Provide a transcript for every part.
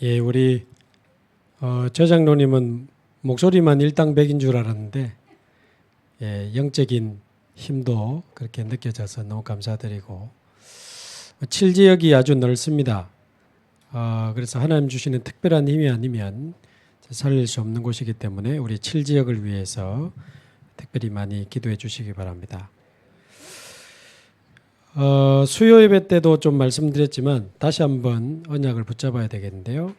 예, 우리 저장로님은 목소리만 일당백인 줄 알았는데 예, 영적인 힘도 그렇게 느껴져서 너무 감사드리고 7지역이 아주 넓습니다. 그래서 하나님 주시는 특별한 힘이 아니면 살릴 수 없는 곳이기 때문에 우리 7지역을 위해서 특별히 많이 기도해 주시기 바랍니다. 수요 예배 때도 좀 말씀드렸지만 다시 한번 언약을 붙잡아야 되겠는데요.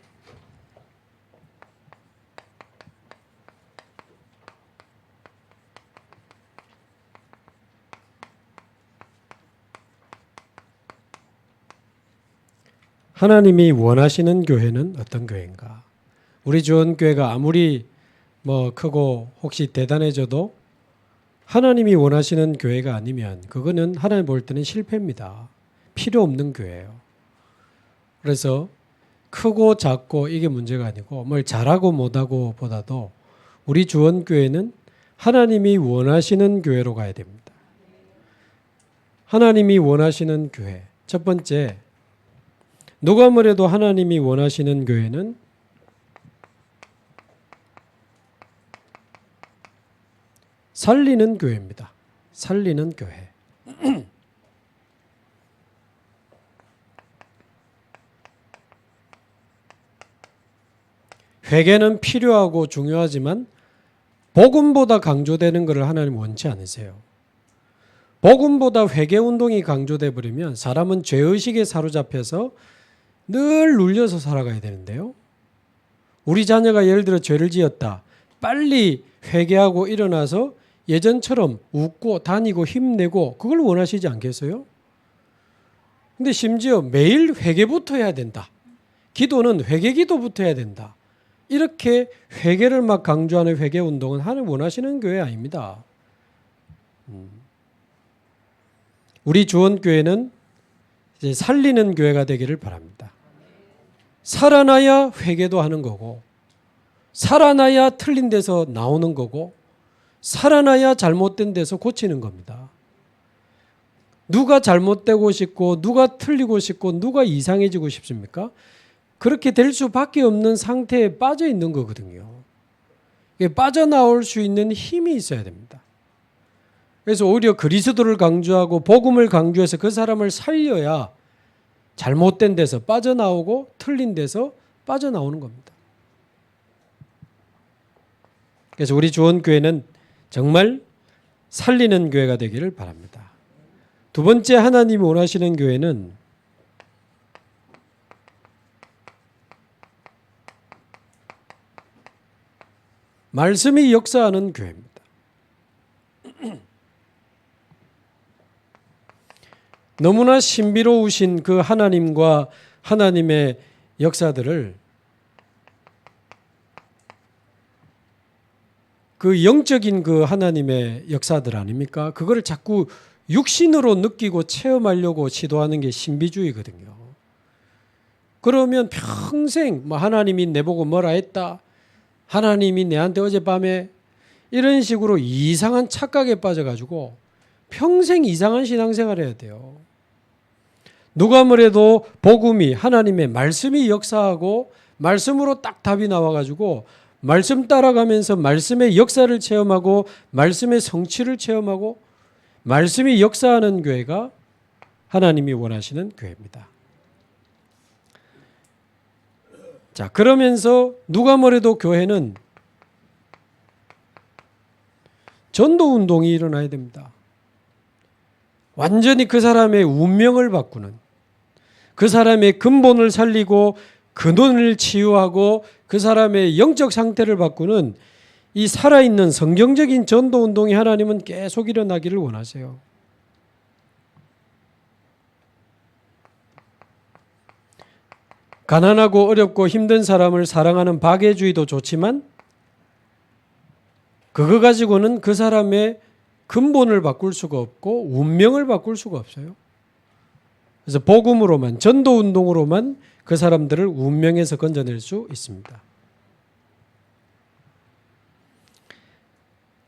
하나님이 원하시는 교회는 어떤 교회인가? 우리 주원교회가 아무리 크고 혹시 대단해져도 하나님이 원하시는 교회가 아니면 그거는 하나님 볼 때는 실패입니다. 필요 없는 교회예요. 그래서 크고 작고 이게 문제가 아니고 뭘 잘하고 못하고 보다도 우리 주원교회는 하나님이 원하시는 교회로 가야 됩니다. 하나님이 원하시는 교회. 첫 번째, 누가 뭐래도 하나님이 원하시는 교회는 살리는 교회입니다. 살리는 교회. 회개는 필요하고 중요하지만 복음보다 강조되는 것을 하나님 원치 않으세요. 복음보다 회개 운동이 강조돼 버리면 사람은 죄의식에 사로잡혀서 늘 눌려서 살아가야 되는데요. 우리 자녀가 예를 들어 죄를 지었다. 빨리 회개하고 일어나서 예전처럼 웃고 다니고 힘내고 그걸 원하시지 않겠어요? 근데 심지어 매일 회개부터 해야 된다. 기도는 회개 기도부터 해야 된다. 이렇게 회개를 막 강조하는 회개 운동은 하나님 원하시는 교회 아닙니다. 우리 주원교회는 이제 살리는 교회가 되기를 바랍니다. 살아나야 회개도 하는 거고 살아나야 틀린 데서 나오는 거고 살아나야 잘못된 데서 고치는 겁니다. 누가 잘못되고 싶고 누가 틀리고 싶고 누가 이상해지고 싶습니까? 그렇게 될 수밖에 없는 상태에 빠져 있는 거거든요. 빠져나올 수 있는 힘이 있어야 됩니다. 그래서 오히려 그리스도를 강조하고 복음을 강조해서 그 사람을 살려야 잘못된 데서 빠져나오고 틀린 데서 빠져나오는 겁니다. 그래서 우리 주원교회는 정말 살리는 교회가 되기를 바랍니다. 두 번째 하나님이 원하시는 교회는 말씀이 역사하는 교회입니다. 너무나 신비로우신 그 하나님과 하나님의 역사들을 그 영적인 그 하나님의 역사들 아닙니까? 그거를 자꾸 육신으로 느끼고 체험하려고 시도하는 게 신비주의거든요. 그러면 평생 하나님이 내보고 뭐라 했다. 하나님이 내한테 어젯밤에 이런 식으로 이상한 착각에 빠져가지고 평생 이상한 신앙생활 해야 돼요. 누가 뭐래도 복음이 하나님의 말씀이 역사하고 말씀으로 딱 답이 나와가지고 말씀 따라가면서 말씀의 역사를 체험하고 말씀의 성취를 체험하고 말씀이 역사하는 교회가 하나님이 원하시는 교회입니다. 자, 그러면서 누가 뭐래도 교회는 전도운동이 일어나야 됩니다. 완전히 그 사람의 운명을 바꾸는, 그 사람의 근본을 살리고 근원을 치유하고 그 사람의 영적 상태를 바꾸는 이 살아있는 성경적인 전도운동이 하나님은 계속 일어나기를 원하세요. 가난하고 어렵고 힘든 사람을 사랑하는 박애주의도 좋지만 그거 가지고는 그 사람의 근본을 바꿀 수가 없고 운명을 바꿀 수가 없어요. 그래서 복음으로만, 전도운동으로만 그 사람들을 운명에서 건져낼 수 있습니다.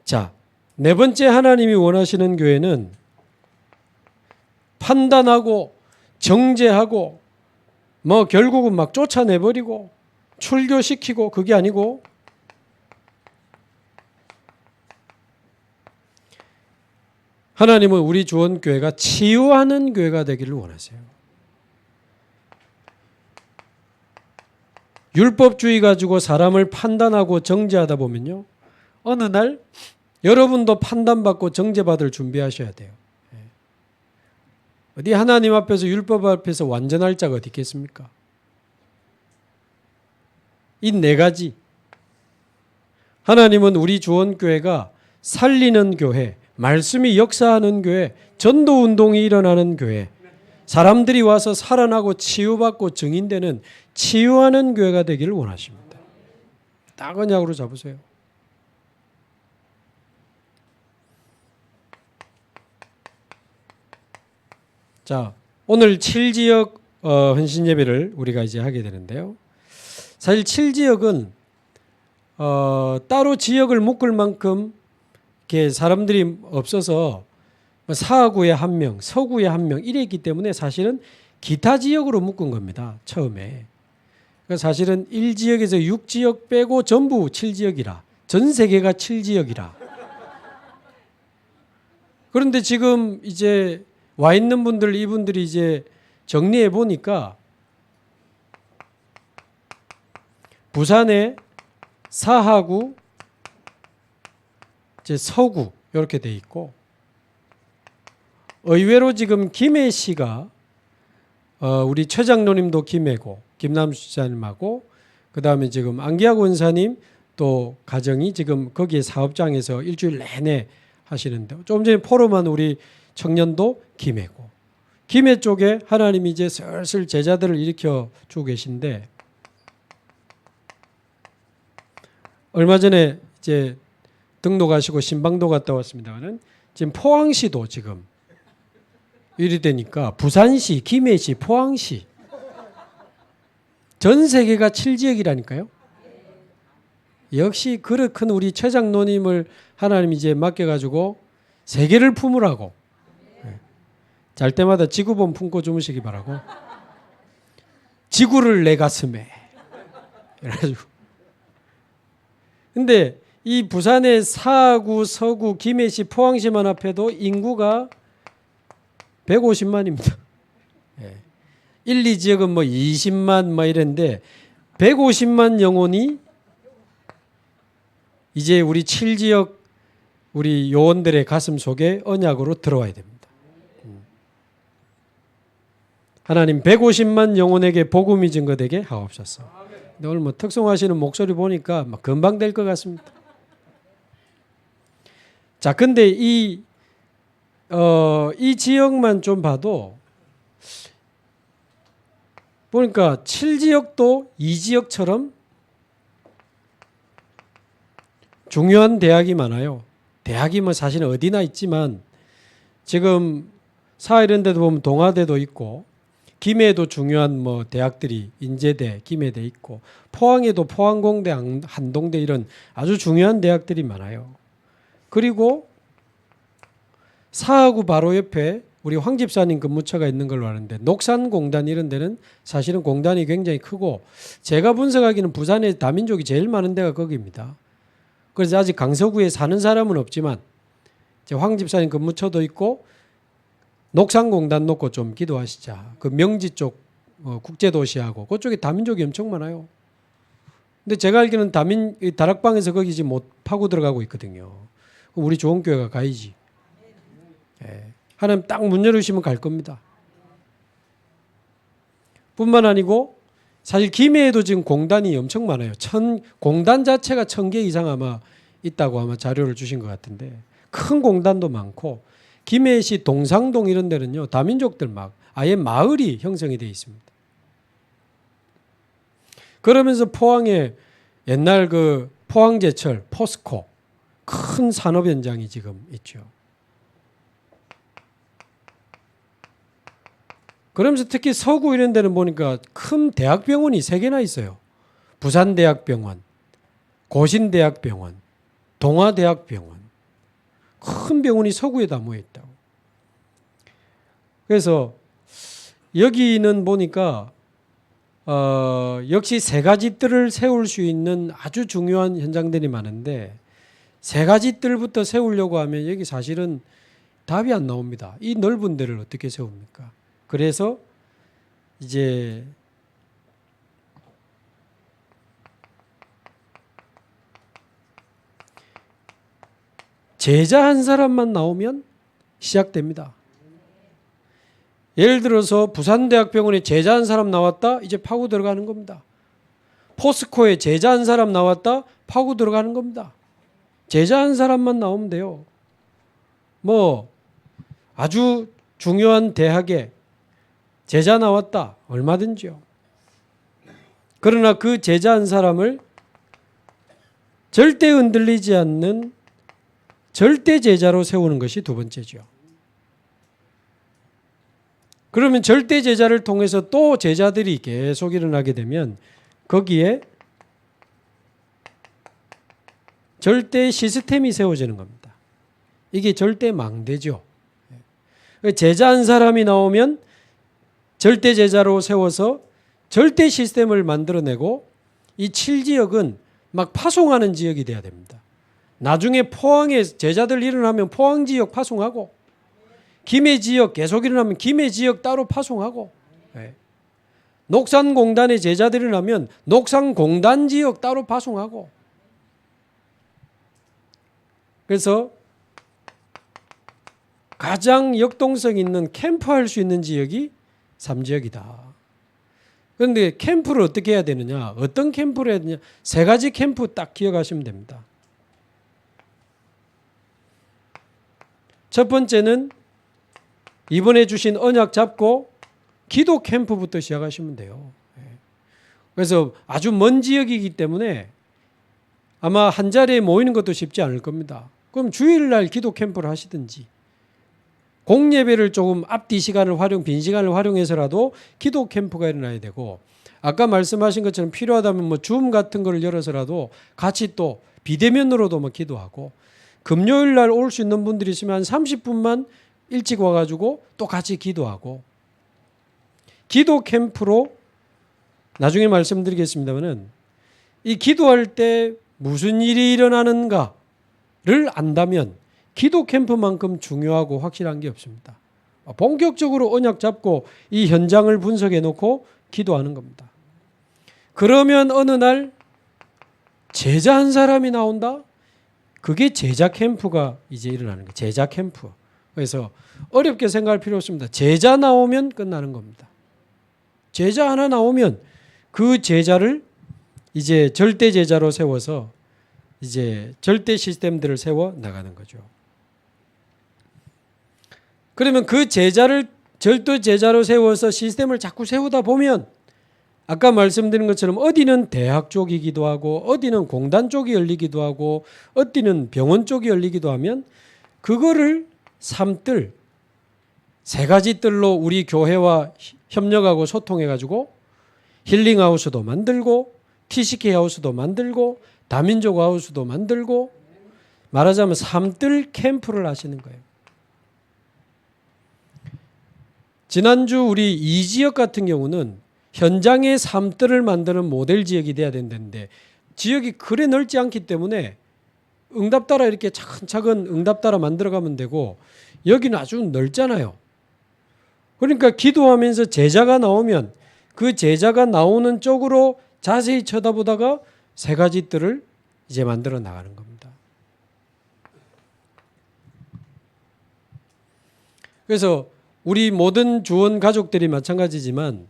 자, 네 번째 하나님이 원하시는 교회는 판단하고 정죄하고 결국은 막 쫓아내버리고 출교시키고 그게 아니고 하나님은 우리 주원교회가 치유하는 교회가 되기를 원하세요. 율법주의 가지고 사람을 판단하고 정죄하다 보면요, 어느 날 여러분도 판단받고 정죄받을 준비하셔야 돼요. 어디 하나님 앞에서 율법 앞에서 완전할 자가 어디 있겠습니까? 이 네 가지. 하나님은 우리 주원교회가 살리는 교회, 말씀이 역사하는 교회, 전도운동이 일어나는 교회, 사람들이 와서 살아나고 치유받고 증인되는 치유하는 교회가 되기를 원하십니다. 딱 언약으로 잡으세요. 자, 오늘 7지역 헌신 예배를 우리가 이제 하게 되는데요. 사실 7지역은 따로 지역을 묶을 만큼 이렇게 사람들이 없어서 사구에 한 명, 서구에 한 명 이랬기 때문에 사실은 기타 지역으로 묶은 겁니다. 처음에. 그러니까 사실은 1지역에서 6지역 빼고 전부 7지역이라. 전 세계가 7지역이라. 그런데 지금 이제 와 있는 분들, 이분들이 이제 정리해 보니까 부산에 사하구, 이제 서구 이렇게 돼 있고, 의외로 지금 김해시가 우리 최 장로님도 김해고 김남수 지사님하고 그 다음에 지금 안기학 원사님 또 가정이 지금 거기에 사업장에서 일주일 내내 하시는데, 조금 전에 포럼한 우리 청년도 김해고, 김해 쪽에 하나님이 이제 슬슬 제자들을 일으켜 주고 계신데, 얼마 전에 이제 등록하시고 신방도 갔다 왔습니다만은 지금 포항시도 지금 일이 되니까 부산시, 김해시, 포항시 전 세계가 7지역이라니까요. 역시 그릇 큰 우리 최 장로님을 하나님이 이제 맡겨가지고 세계를 품으라고, 잘 때마다 지구본 품고 주무시기 바라고, 지구를 내 가슴에 이래가지고. 근데 이 부산의 사구, 서구, 김해시, 포항시만 합해도 인구가 150만입니다. 1, 2지역은 뭐 20만 뭐 이랬는데 150만 영혼이 이제 우리 7지역 우리 요원들의 가슴 속에 언약으로 들어와야 됩니다. 하나님 150만 영혼에게 복음이 증거되게 하옵소서. 근데 오늘 뭐 특송하시는 목소리 보니까 막 금방 될 것 같습니다. 자, 근데 이 지역만 좀 봐도 보니까 7지역도 2지역처럼 중요한 대학이 많아요. 대학이 뭐 사실 어디나 있지만 지금 사 이런 데도 보면 동아대도 있고, 김해에도 중요한 뭐 대학들이 인제대, 김해대 있고, 포항에도 포항공대, 한동대 이런 아주 중요한 대학들이 많아요. 그리고 사하구 바로 옆에 우리 황 집사님 근무처가 있는 걸로 아는데, 녹산공단 이런 데는 사실은 공단이 굉장히 크고, 제가 분석하기는 부산에 다민족이 제일 많은 데가 거기입니다. 그래서 아직 강서구에 사는 사람은 없지만 황 집사님 근무처도 있고, 녹산공단 놓고 좀 기도하시자. 그 명지 쪽 국제도시하고 그쪽에 다민족이 엄청 많아요. 근데 제가 알기로는 다락방에서 거기 지금 못 파고 들어가고 있거든요. 우리 좋은 교회가 가야지. 하나님 딱 문 열으시면 갈 겁니다. 뿐만 아니고 사실 김해에도 지금 공단이 엄청 많아요. 공단 자체가 1000개 이상 아마 있다고 아마 자료를 주신 것 같은데, 큰 공단도 많고, 김해시 동상동 이런 데는요 다민족들 막 아예 마을이 형성이 되어 있습니다. 그러면서 포항에 옛날 그 포항제철, 포스코 큰 산업 현장이 지금 있죠. 그러면서 특히 서구 이런 데는 보니까 큰 대학병원이 3개나 있어요. 부산대학병원, 고신대학병원, 동아대학병원. 큰 병원이 서구에 다 모여 있다고. 그래서 여기는 보니까 역시 세 가지 뜰을 세울 수 있는 아주 중요한 현장들이 많은데 세 가지 뜰부터 세우려고 하면 여기 사실은 답이 안 나옵니다. 이 넓은 데를 어떻게 세웁니까? 그래서 이제 제자 한 사람만 나오면 시작됩니다. 예를 들어서 부산대학병원에 제자 한 사람 나왔다, 이제 파고 들어가는 겁니다. 포스코에 제자 한 사람 나왔다, 파고 들어가는 겁니다. 제자 한 사람만 나오면 돼요. 뭐 아주 중요한 대학에 제자 나왔다, 얼마든지요. 그러나 그 제자 한 사람을 절대 흔들리지 않는 절대 제자로 세우는 것이 두 번째죠. 그러면 절대 제자를 통해서 또 제자들이 계속 일어나게 되면 거기에 절대 시스템이 세워지는 겁니다. 이게 절대 망대죠. 제자 한 사람이 나오면 절대 제자로 세워서 절대 시스템을 만들어내고 이 7지역은 막 파송하는 지역이 돼야 됩니다. 나중에 포항에 제자들 일어나면 포항 지역 파송하고 김해 지역 계속 일어나면 김해 지역 따로 파송하고 녹산공단에 제자들이 일어나면 녹산공단 지역 따로 파송하고 그래서 가장 역동성 있는 캠프할 수 있는 지역이 3지역이다. 그런데 캠프를 어떻게 해야 되느냐? 어떤 캠프를 해야 되느냐? 세 가지 캠프 딱 기억하시면 됩니다. 첫 번째는 이번에 주신 언약 잡고 기도 캠프부터 시작하시면 돼요. 그래서 아주 먼 지역이기 때문에 아마 한 자리에 모이는 것도 쉽지 않을 겁니다. 그럼 주일날 기도 캠프를 하시든지 공예배를 조금 앞뒤 시간을 빈 시간을 활용해서라도 기도 캠프가 일어나야 되고 아까 말씀하신 것처럼 필요하다면 뭐 줌 같은 걸 열어서라도 같이 또 비대면으로도 뭐 기도하고 금요일날 올 수 있는 분들이 있으면 한 30분만 일찍 와가지고 또 같이 기도하고 기도 캠프로 나중에 말씀드리겠습니다만은 이 기도할 때 무슨 일이 일어나는가를 안다면 기도 캠프만큼 중요하고 확실한 게 없습니다. 본격적으로 언약 잡고 이 현장을 분석해 놓고 기도하는 겁니다. 그러면 어느 날 제자 한 사람이 나온다? 그게 제자 캠프가 이제 일어나는 거예요. 제자 캠프. 그래서 어렵게 생각할 필요 없습니다. 제자 나오면 끝나는 겁니다. 제자 하나 나오면 그 제자를 이제 절대 제자로 세워서 이제 절대 시스템들을 세워 나가는 거죠. 그러면 그 제자를 절대 제자로 세워서 시스템을 자꾸 세우다 보면 아까 말씀드린 것처럼 어디는 대학 쪽이기도 하고 어디는 공단 쪽이 열리기도 하고 어디는 병원 쪽이 열리기도 하면 그거를 3뜰, 세 가지 뜰로 우리 교회와 협력하고 소통해가지고 힐링하우스도 만들고 TCK 하우스도 만들고 다민족 하우스도 만들고 말하자면 3뜰 캠프를 하시는 거예요. 지난주 우리 이 지역 같은 경우는 현장에 3뜰을 만드는 모델 지역이 돼야 된다는데 지역이 그래 넓지 않기 때문에 응답 따라 이렇게 차근차근 응답 따라 만들어가면 되고 여기는 아주 넓잖아요. 그러니까 기도하면서 제자가 나오면 그 제자가 나오는 쪽으로 자세히 쳐다보다가 세 가지 뜰을 이제 만들어 나가는 겁니다. 그래서 우리 모든 주원 가족들이 마찬가지지만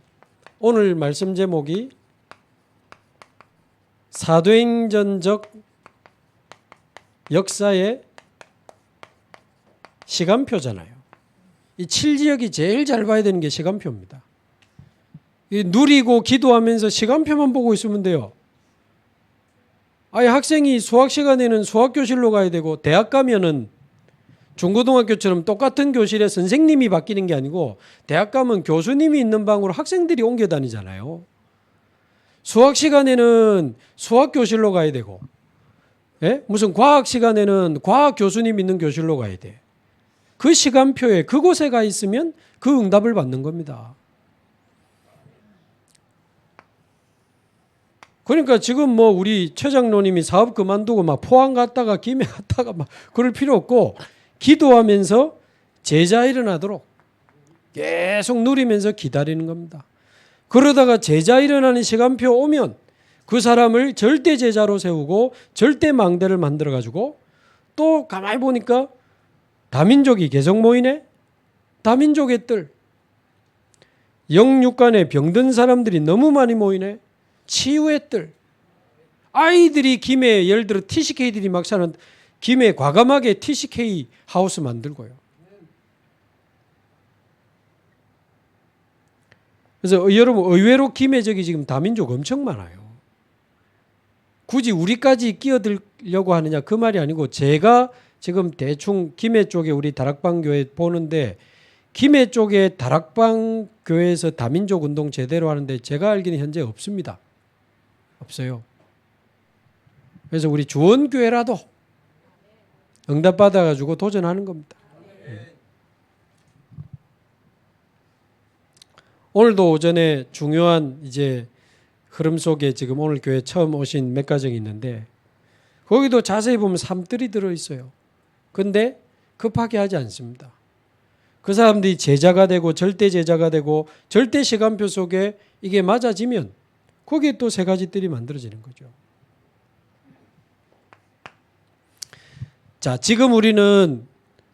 오늘 말씀 제목이 사도행전적 역사의 시간표잖아요. 이 7지역이 제일 잘 봐야 되는 게 시간표입니다. 누리고 기도하면서 시간표만 보고 있으면 돼요. 아예 학생이 수학 시간에는 수학교실로 가야 되고 대학 가면은 중고등학교처럼 똑같은 교실에 선생님이 바뀌는 게 아니고 대학 가면 교수님이 있는 방으로 학생들이 옮겨 다니잖아요. 수학 시간에는 수학 교실로 가야 되고 무슨 과학 시간에는 과학 교수님 있는 교실로 가야 돼. 그 시간표에 그곳에 가 있으면 그 응답을 받는 겁니다. 그러니까 지금 뭐 우리 최 장로님이 사업 그만두고 막 포항 갔다가 김해 갔다가 막 그럴 필요 없고 기도하면서 제자 일어나도록 계속 누리면서 기다리는 겁니다. 그러다가 제자 일어나는 시간표 오면 그 사람을 절대 제자로 세우고 절대 망대를 만들어 가지고 또 가만히 보니까 다민족이 계속 모이네. 다민족의 뜰. 영육간에 병든 사람들이 너무 많이 모이네. 치유의 뜰. 아이들이 김해 예를 들어 TCK들이 막 사는 김해 과감하게 TCK 하우스 만들고요. 그래서 여러분 의외로 김해 저기 지금 다민족 엄청 많아요. 굳이 우리까지 끼어들려고 하느냐 그 말이 아니고 제가 지금 대충 김해 쪽에 우리 다락방 교회 보는데 김해 쪽에 다락방 교회에서 다민족 운동 제대로 하는데 제가 알기는 현재 없습니다. 없어요. 그래서 우리 주원교회라도 응답받아가지고 도전하는 겁니다. 오늘도 오전에 중요한 이제 흐름 속에 지금 오늘 교회 처음 오신 몇 가정이 있는데 거기도 자세히 보면 삶들이 들어있어요. 근데 급하게 하지 않습니다. 그 사람들이 제자가 되고 절대 제자가 되고 절대 시간표 속에 이게 맞아지면 거기에 또 세 가지 뜰이 만들어지는 거죠. 자, 지금 우리는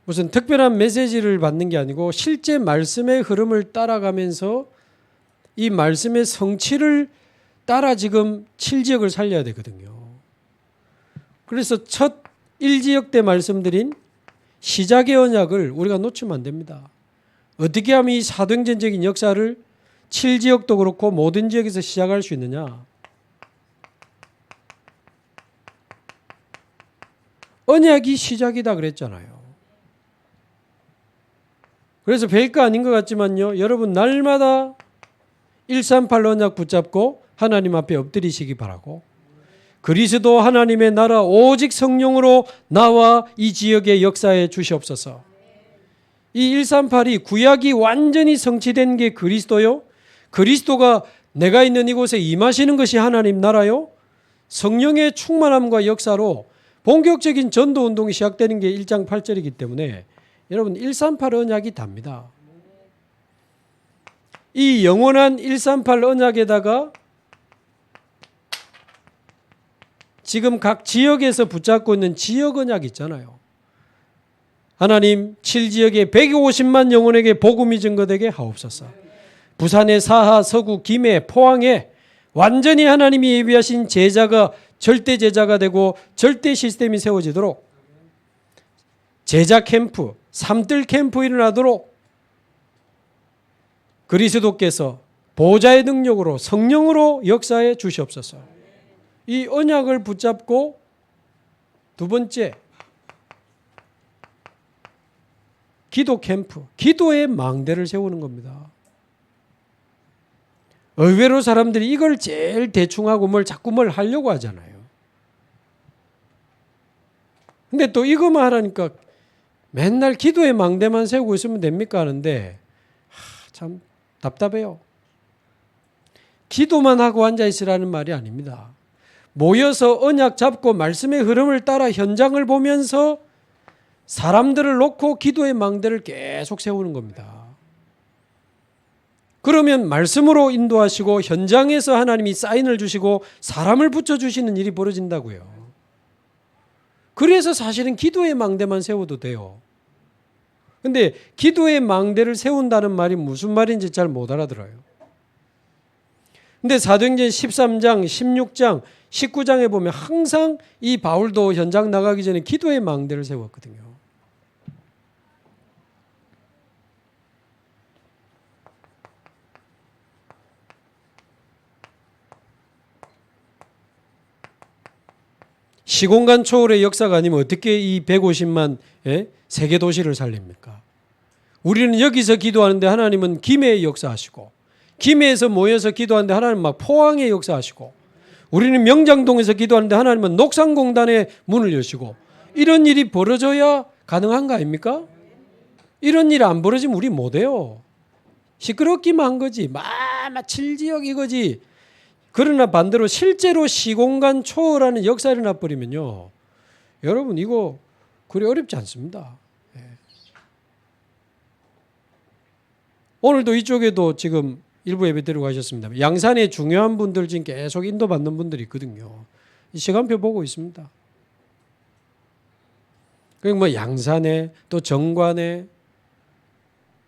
무슨 특별한 메시지를 받는 게 아니고 실제 말씀의 흐름을 따라가면서 이 말씀의 성취를 따라 지금 7지역을 살려야 되거든요. 그래서 첫 1지역 때 말씀드린 시작의 언약을 우리가 놓치면 안 됩니다. 어떻게 하면 이 사도행전적인 역사를 7지역도 그렇고 모든 지역에서 시작할 수 있느냐. 언약이 시작이다 그랬잖아요. 그래서 별거 아닌 것 같지만요. 여러분 날마다 138 언약 붙잡고 하나님 앞에 엎드리시기 바라고 그리스도 하나님의 나라 오직 성령으로 나와 이 지역의 역사에 주시옵소서. 이 138이 구약이 완전히 성취된 게 그리스도요. 그리스도가 내가 있는 이곳에 임하시는 것이 하나님 나라요. 성령의 충만함과 역사로 본격적인 전도 운동이 시작되는 게 1장 8절이기 때문에 여러분 138 언약이 답니다. 이 영원한 138 언약에다가 지금 각 지역에서 붙잡고 있는 지역 언약 있잖아요. 하나님 7지역에 150만 영혼에게 복음이 증거되게 하옵소서. 부산의 사하, 서구, 김해, 포항에 완전히 하나님이 예비하신 제자가 절대 제자가 되고 절대 시스템이 세워지도록 제자 캠프, 삼뜰 캠프 일어나도록 그리스도께서 보좌의 능력으로 성령으로 역사해 주시옵소서. 이 언약을 붙잡고 두 번째 기도 캠프, 기도의 망대를 세우는 겁니다. 의외로 사람들이 이걸 제일 대충하고 자꾸 뭘 하려고 하잖아요. 근데 또 이거만 하라니까 맨날 기도의 망대만 세우고 있으면 됩니까 하는데 참 답답해요. 기도만 하고 앉아있으라는 말이 아닙니다. 모여서 언약 잡고 말씀의 흐름을 따라 현장을 보면서 사람들을 놓고 기도의 망대를 계속 세우는 겁니다. 그러면 말씀으로 인도하시고 현장에서 하나님이 사인을 주시고 사람을 붙여주시는 일이 벌어진다고요. 그래서 사실은 기도의 망대만 세워도 돼요. 근데 기도의 망대를 세운다는 말이 무슨 말인지 잘 못 알아들어요. 근데 사도행전 13장, 16장, 19장에 보면 항상 이 바울도 현장 나가기 전에 기도의 망대를 세웠거든요. 시공간 초월의 역사가 아니면 어떻게 이 150만 세계 도시를 살립니까? 우리는 여기서 기도하는데 하나님은 김해에 역사하시고 김해에서 모여서 기도하는데 하나님은 막 포항에 역사하시고 우리는 명장동에서 기도하는데 하나님은 녹산공단에 문을 여시고 이런 일이 벌어져야 가능한 거 아닙니까? 이런 일 안 벌어지면 우리 못해요. 시끄럽기만 한 거지. 막 7지역 이거지. 그러나 반대로 실제로 시공간 초월하는 역사를 나버리면요, 여러분 이거 그리 어렵지 않습니다. 오늘도 이쪽에도 지금 일부 예배 드리고 가셨습니다. 양산에 중요한 분들 지금 계속 인도받는 분들이 있거든요. 시간표 보고 있습니다. 그리고 뭐 양산에 또 정관에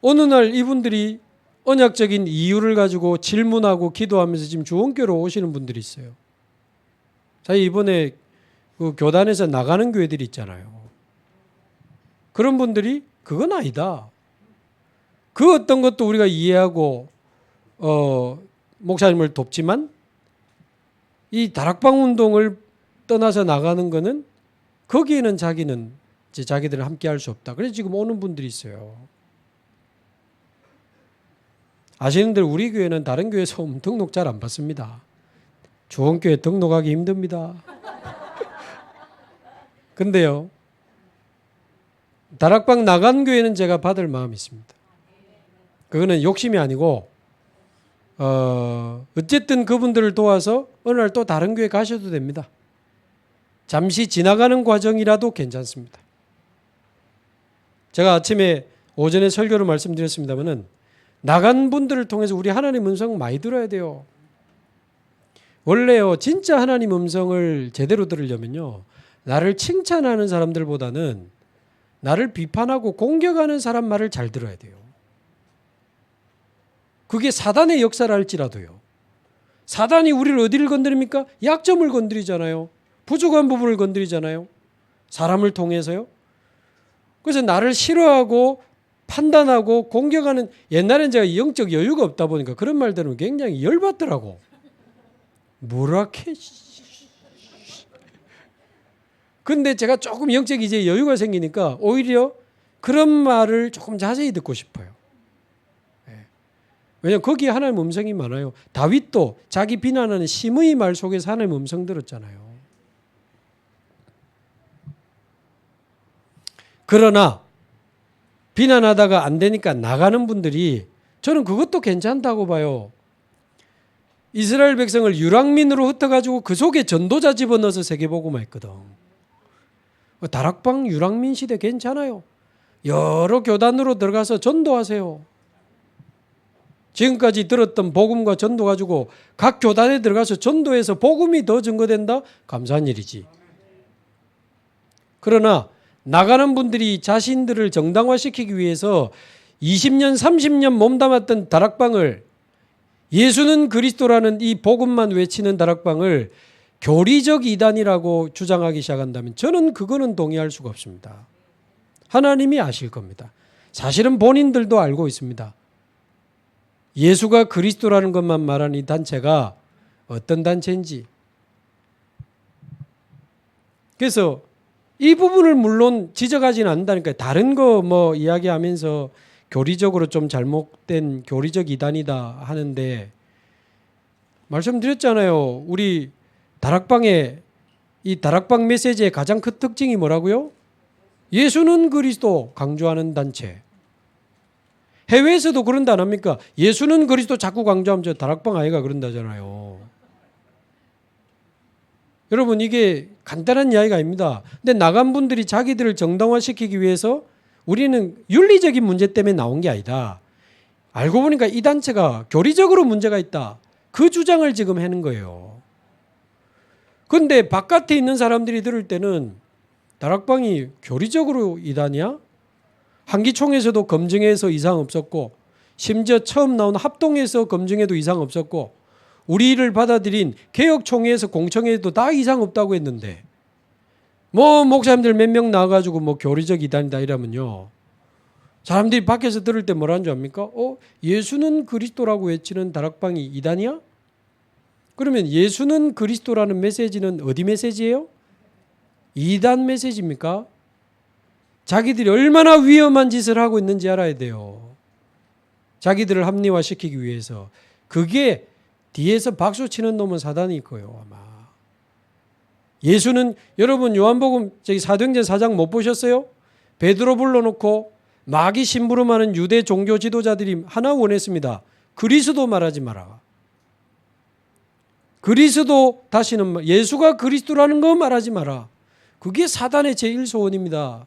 어느 날 이분들이 언약적인 이유를 가지고 질문하고 기도하면서 지금 주원교로 오시는 분들이 있어요. 자, 이번에 그 교단에서 나가는 교회들이 있잖아요. 그런 분들이 그건 아니다. 그 어떤 것도 우리가 이해하고 목사님을 돕지만 이 다락방 운동을 떠나서 나가는 거는 거기에는 자기들은 함께 할 수 없다. 그래서 지금 오는 분들이 있어요. 아시는 대로 우리 교회는 다른 교회에서 오면 등록 잘 안 받습니다. 주원교회 등록하기 힘듭니다. 근데요, 다락방 나간 교회는 제가 받을 마음이 있습니다. 그거는 욕심이 아니고 어쨌든 그분들을 도와서 어느 날 또 다른 교회 가셔도 됩니다. 잠시 지나가는 과정이라도 괜찮습니다. 제가 아침에 오전에 설교를 말씀드렸습니다마는 나간 분들을 통해서 우리 하나님 음성 많이 들어야 돼요. 원래요, 진짜 하나님 음성을 제대로 들으려면요, 나를 칭찬하는 사람들보다는 나를 비판하고 공격하는 사람 말을 잘 들어야 돼요. 그게 사단의 역사를 할지라도요. 사단이 우리를 어디를 건드립니까? 약점을 건드리잖아요. 부족한 부분을 건드리잖아요. 사람을 통해서요. 그래서 나를 싫어하고 판단하고 공격하는, 옛날엔 제가 영적 여유가 없다 보니까 그런 말 들으면 굉장히 열받더라고. 뭐라 캐. 근데 제가 조금 영적 이제 여유가 생기니까 오히려 그런 말을 조금 자세히 듣고 싶어요. 왜냐하면 거기에 하나님 음성이 많아요. 다윗도 자기 비난하는 심의 말 속에서 하나님 음성 들었잖아요. 그러나 비난하다가 안 되니까 나가는 분들이, 저는 그것도 괜찮다고 봐요. 이스라엘 백성을 유랑민으로 흩어가지고 그 속에 전도자 집어넣어서 세계복음화 했거든. 다락방 유랑민 시대 괜찮아요. 여러 교단으로 들어가서 전도하세요. 지금까지 들었던 복음과 전도 가지고 각 교단에 들어가서 전도해서 복음이 더 증거된다? 감사한 일이지. 그러나 나가는 분들이 자신들을 정당화시키기 위해서 20년, 30년 몸담았던 다락방을, 예수는 그리스도라는 이 복음만 외치는 다락방을 교리적 이단이라고 주장하기 시작한다면 저는 그거는 동의할 수가 없습니다. 하나님이 아실 겁니다. 사실은 본인들도 알고 있습니다. 예수가 그리스도라는 것만 말하는 이 단체가 어떤 단체인지. 그래서 이 부분을 물론 지적하지는 않는다니까요. 다른 거 뭐 이야기하면서 교리적으로 좀 잘못된 교리적 이단이다 하는데, 말씀드렸잖아요. 우리 다락방의 이 다락방 메시지의 가장 큰 특징이 뭐라고요? 예수는 그리스도 강조하는 단체. 해외에서도 그런다 안 합니까? 예수는 그리스도 자꾸 강조하면 저 다락방 아이가 그런다잖아요. 여러분, 이게 간단한 이야기가 아닙니다. 근데 나간 분들이 자기들을 정당화시키기 위해서, 우리는 윤리적인 문제 때문에 나온 게 아니다. 알고 보니까 이 단체가 교리적으로 문제가 있다. 그 주장을 지금 하는 거예요. 그런데 바깥에 있는 사람들이 들을 때는 다락방이 교리적으로 이단이야? 한기총에서도 검증해서 이상 없었고, 심지어 처음 나온 합동에서 검증해도 이상 없었고, 우리를 받아들인 개혁총회에서 공청회에도 다 이상 없다고 했는데, 뭐 목사님들 몇 명 나와가지고 뭐 교리적 이단이다 이러면요, 사람들이 밖에서 들을 때 뭐라는 줄 압니까? 예수는 그리스도라고 외치는 다락방이 이단이야? 그러면 예수는 그리스도라는 메시지는 어디 메시지예요? 이단 메시지입니까? 자기들이 얼마나 위험한 짓을 하고 있는지 알아야 돼요. 자기들을 합리화시키기 위해서. 그게 뒤에서 박수치는 놈은 사단일 거예요, 아마. 예수는, 여러분 요한복음 사도행전 4장 못 보셨어요? 베드로 불러놓고 마귀 심부름하는 유대 종교 지도자들이 하나 원했습니다. 그리스도 말하지 마라. 그리스도 다시는 예수가 그리스도라는 거 말하지 마라. 그게 사단의 제1소원입니다.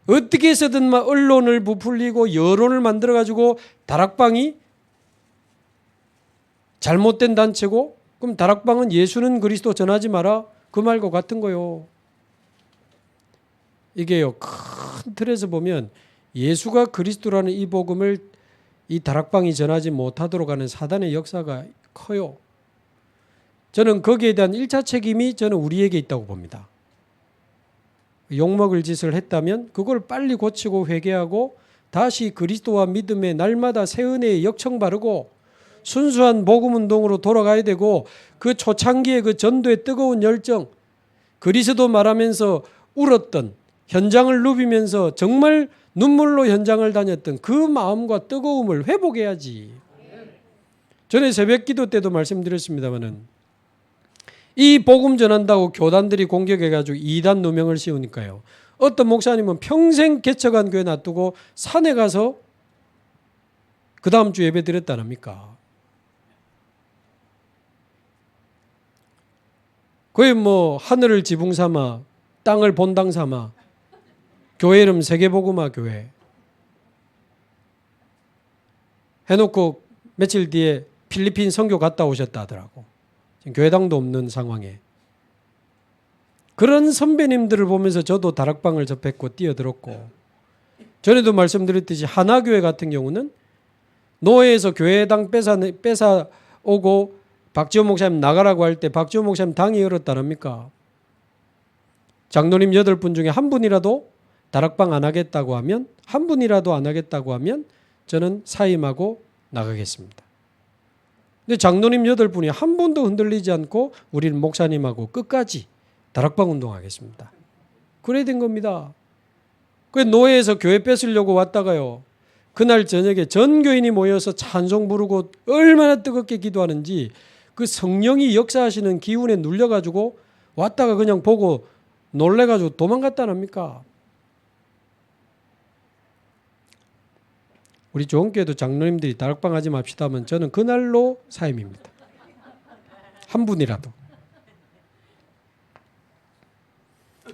어떻게 해서든 막 언론을 부풀리고 여론을 만들어가지고 다락방이 잘못된 단체고, 그럼 다락방은 예수는 그리스도 전하지 마라 그 말과 같은 거요. 이게요, 큰 틀에서 보면 예수가 그리스도라는 이 복음을 이 다락방이 전하지 못하도록 하는 사단의 역사가 커요. 저는 거기에 대한 1차 책임이 저는 우리에게 있다고 봅니다. 욕먹을 짓을 했다면 그걸 빨리 고치고 회개하고 다시 그리스도와 믿음의 날마다 새 은혜의 역청 바르고 순수한 복음 운동으로 돌아가야 되고, 그 초창기의 그 전도의 뜨거운 열정, 그리스도 말하면서 울었던, 현장을 누비면서 정말 눈물로 현장을 다녔던 그 마음과 뜨거움을 회복해야지. 전에 새벽 기도 때도 말씀드렸습니다마는 이 복음 전한다고 교단들이 공격해가지고 이단 누명을 씌우니까요. 어떤 목사님은 평생 개척한 교회 놔두고 산에 가서 그 다음 주 예배 드렸다 합니까? 거의 뭐 하늘을 지붕 삼아 땅을 본당 삼아 교회 이름 세계복음화 교회 해놓고 며칠 뒤에 필리핀 선교 갔다 오셨다 하더라고. 지금 교회당도 없는 상황에. 그런 선배님들을 보면서 저도 다락방을 접했고 뛰어들었고, 전에도 말씀드렸듯이 하나교회 같은 경우는 노예에서 교회당 뺏어 오고 박지호 목사님 나가라고 할 때 박지호 목사님 당이 열었다랍니까? 장로님 8분 중에 한 분이라도 다락방 안 하겠다고 하면, 한 분이라도 안 하겠다고 하면 저는 사임하고 나가겠습니다. 근데 장로님 8분이 한 분도 흔들리지 않고 우리는 목사님하고 끝까지 다락방 운동하겠습니다. 그래야 된 겁니다. 그 노예에서 교회 뺏으려고 왔다가요, 그날 저녁에 전 교인이 모여서 찬송 부르고 얼마나 뜨겁게 기도하는지 그 성령이 역사하시는 기운에 눌려가지고 왔다가 그냥 보고 놀래가지고 도망갔다랍니까? 우리 좋은 교회도 장로님들이 다락방 하지 맙시다 하면 저는 그날로 사임입니다. 한 분이라도.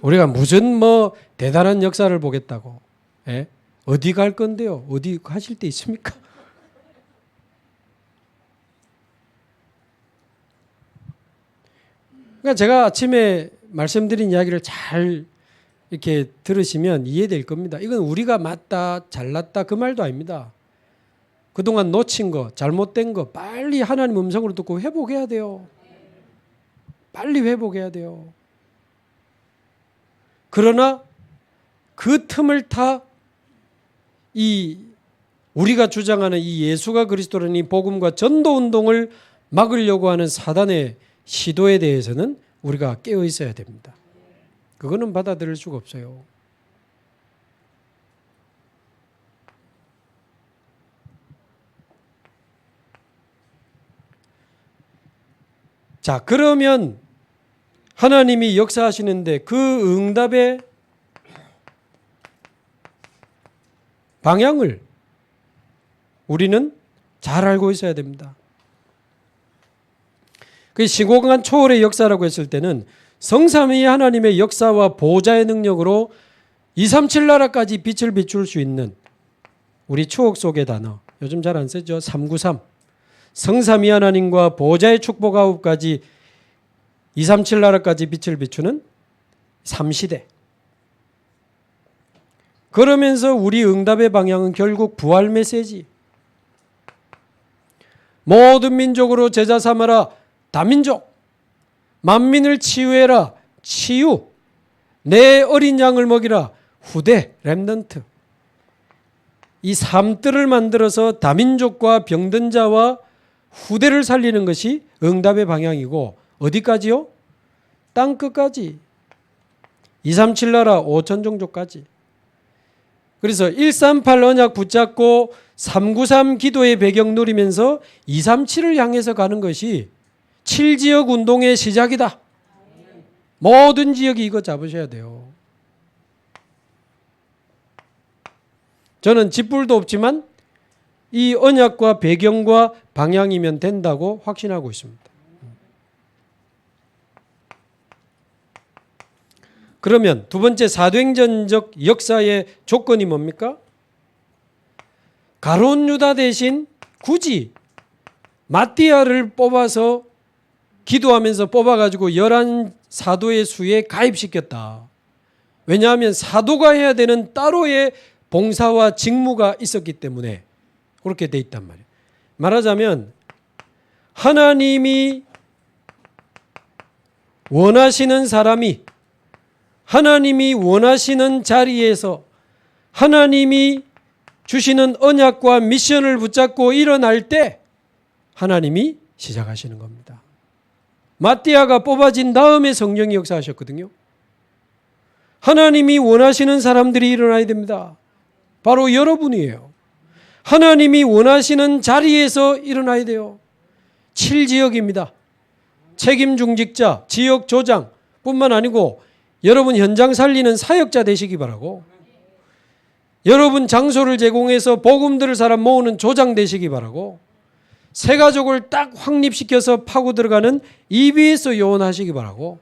우리가 무슨 뭐 대단한 역사를 보겠다고, 예? 어디 갈 건데요? 어디 가실 데 있습니까? 그러니까 제가 아침에 말씀드린 이야기를 잘 이렇게 들으시면 이해될 겁니다. 이건 우리가 맞다, 잘났다 그 말도 아닙니다. 그동안 놓친 거, 잘못된 거 빨리 하나님 음성으로 듣고 회복해야 돼요. 빨리 회복해야 돼요. 그러나 그 틈을 타 이 우리가 주장하는 이 예수가 그리스도라는 이 복음과 전도 운동을 막으려고 하는 사단의 시도에 대해서는 우리가 깨어 있어야 됩니다. 그거는 받아들일 수가 없어요. 자, 그러면 하나님이 역사하시는데 그 응답의 방향을 우리는 잘 알고 있어야 됩니다. 그 시공간 초월의 역사라고 했을 때는 성삼위 하나님의 역사와 보좌의 능력으로 237 나라까지 빛을 비출 수 있는 우리 추억 속의 단어, 요즘 잘 안 쓰죠? 393. 성삼위 하나님과 보좌의 축복 아홉까지 237 나라까지 빛을 비추는 3시대. 그러면서 우리 응답의 방향은 결국 부활 메시지. 모든 민족으로 제자 삼아라. 다민족. 만민을 치유해라. 치유. 내 어린 양을 먹이라. 후대. 렘넌트. 이 삶들을 만들어서 다민족과 병든 자와 후대를 살리는 것이 응답의 방향이고, 어디까지요? 땅끝까지. 237 나라 5천 종족까지. 그래서 138 언약 붙잡고 393 기도의 배경 누리면서 237을 향해서 가는 것이 7지역 운동의 시작이다. 모든 지역이 이거 잡으셔야 돼요. 저는 집불도 없지만 이 언약과 배경과 방향이면 된다고 확신하고 있습니다. 그러면 두 번째 사도행전적 역사의 조건이 뭡니까? 가룟 유다 대신 굳이 마띠아를 뽑아서 기도하면서 뽑아가지고 11 사도의 수에 가입시켰다. 왜냐하면 사도가 해야 되는 따로의 봉사와 직무가 있었기 때문에 그렇게 돼 있단 말이에요. 말하자면 하나님이 원하시는 사람이 하나님이 원하시는 자리에서 하나님이 주시는 언약과 미션을 붙잡고 일어날 때 하나님이 시작하시는 겁니다. 마띠아가 뽑아진 다음에 성령이 역사하셨거든요. 하나님이 원하시는 사람들이 일어나야 됩니다. 바로 여러분이에요. 하나님이 원하시는 자리에서 일어나야 돼요. 7지역입니다. 책임 중직자, 지역 조장 뿐만 아니고 여러분 현장 살리는 사역자 되시기 바라고, 여러분 장소를 제공해서 복음 들을 사람 모으는 조장 되시기 바라고, 새 가족을 딱 확립시켜서 파고 들어가는 EBS 요원 하시기 바라고,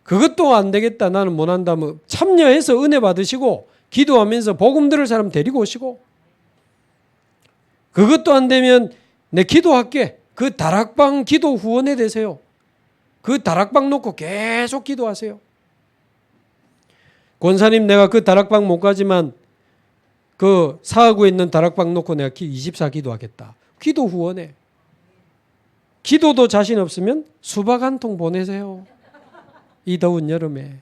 그것도 안 되겠다 나는 못한다면 참여해서 은혜 받으시고 기도하면서 복음 들을 사람 데리고 오시고, 그것도 안 되면 내 기도할게. 그 다락방 기도 후원해 되세요. 그 다락방 놓고 계속 기도하세요. 권사님 내가 그 다락방 못 가지만 그 사하구에 있는 다락방 놓고 내가 24 기도하겠다. 기도 후원해. 기도도 자신 없으면 수박 한 통 보내세요. 이 더운 여름에.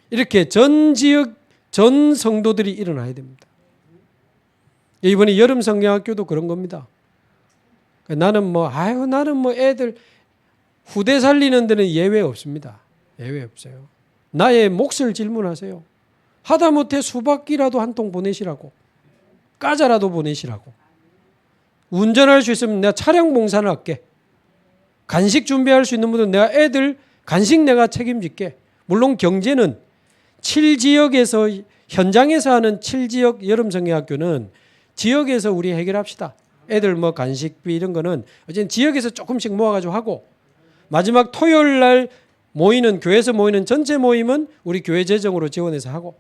이렇게 전 지역 전 성도들이 일어나야 됩니다. 이번에 여름 성경학교도 그런 겁니다. 나는 뭐 애들 후대 살리는 데는 예외 없습니다. 예외 없어요. 나의 몫을 질문하세요. 하다못해 수박이라도 한 통 보내시라고, 과자라도 보내시라고. 운전할 수 있으면 내가 차량 봉사를 할게. 간식 준비할 수 있는 분은 내가 애들 간식 내가 책임질게. 물론 경제는 7지역에서 현장에서 하는 7지역 여름 성경학교는 지역에서 우리 해결합시다. 애들 뭐 간식비 이런 거는 어쨌든 지역에서 조금씩 모아가지고 하고, 마지막 토요일 날 모이는 교회에서 모이는 전체 모임은 우리 교회 재정으로 지원해서 하고.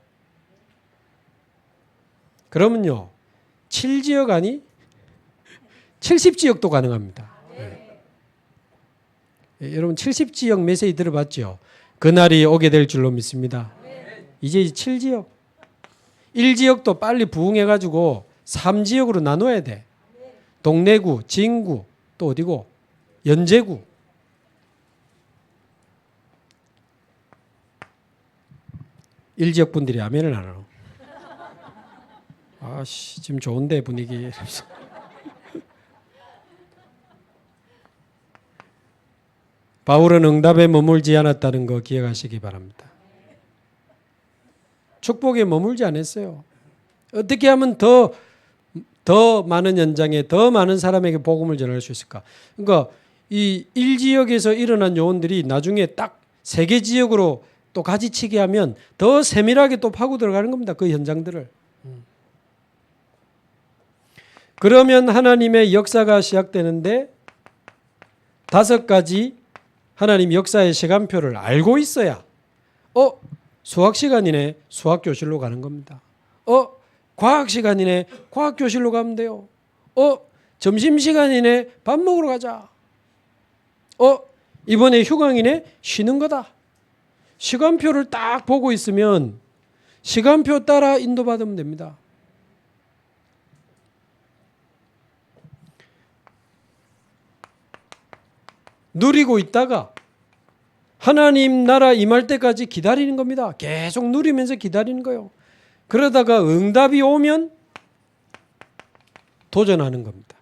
그러면요 7지역 아니 70지역도 가능합니다. 여러분 70지역 메시지 들어봤죠? 그날이 오게 될 줄로 믿습니다. 이제 7지역 1지역도 빨리 부흥해가지고 3지역으로 나눠야 돼. 동래구, 진구, 또 어디고? 연제구. 일지역 분들이 아멘을 안 하노. 아씨 지금 좋은데 분위기. 바울은 응답에 머물지 않았다는 거 기억하시기 바랍니다. 축복에 머물지 않았어요. 어떻게 하면 더 많은 현장에 더 많은 사람에게 복음을 전할 수 있을까? 그러니까 이 1지역에서 일어난 요원들이 나중에 딱 3개 지역으로 또 가지치기 하면 더 세밀하게 또 파고 들어가는 겁니다. 그 현장들을. 그러면 하나님의 역사가 시작되는데 5가지 하나님 역사의 시간표를 알고 있어야 수학 시간이네 수학 교실로 가는 겁니다. 과학 시간이네 과학 교실로 가면 돼요. 점심 시간이네 밥 먹으러 가자. 이번에 휴강이네 쉬는 거다. 시간표를 딱 보고 있으면 시간표 따라 인도받으면 됩니다. 누리고 있다가 하나님 나라 임할 때까지 기다리는 겁니다. 계속 누리면서 기다리는 거예요. 그러다가 응답이 오면 도전하는 겁니다.